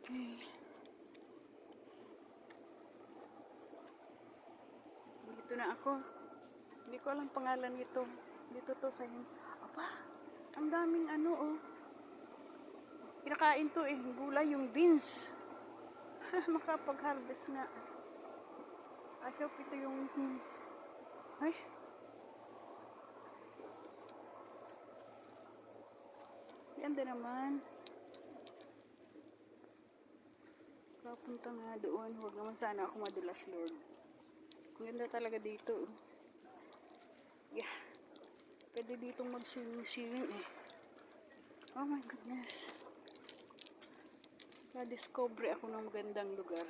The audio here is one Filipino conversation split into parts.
Okay. Dito na ako. Hindi ko alam pangalan nito. Dito to sa Aba, ang daming ano oh. Kinakain to eh. Gulay yung beans. Makapag-harvest nga. I hope ito yung... Ay. Ganda naman. Papunta nga doon. Huwag naman sana ako madulas, Lord. Ang ganda talaga dito. Yeah. Pwede ditong mag-swimming eh. Oh my goodness. Na-discover ako ng magandang lugar.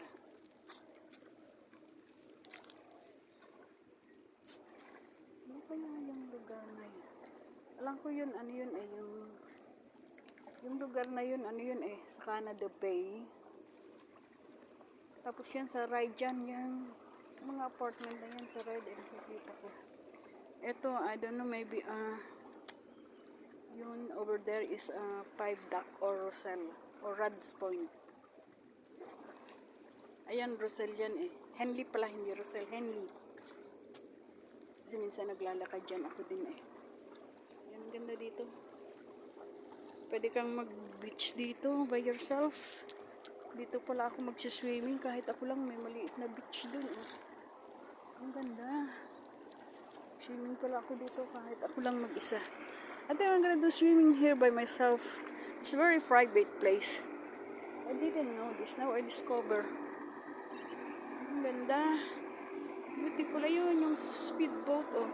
Ano kaya yung lugar na yun? Alam ko yun, ano yun eh, yung lugar na yun, ano yun eh, sa Canada Bay. Tapos yan sa ride dyan, yung mga apartment na yan sa ride, eh, nakikita ko. Ito, I don't know, maybe, yun over there is 5 Dock or Russell, or Rudd's Point. Ayan, Russell yan eh. Henley pala, hindi Russell, Henley. Kasi minsan naglalakad dyan ako din eh. Yan, ganda dito. Pwede kang mag-beach dito by yourself. Dito pala ako mag-swimming kahit ako lang may maliit na beach dun. Eh. Ang ganda. Swimming pala ako dito kahit ako lang mag-isa. I think I'm gonna do swimming here by myself. It's a very private place. I didn't know this. Now I discover. Ang ganda. Beautiful. Ayun yung speedboat oh.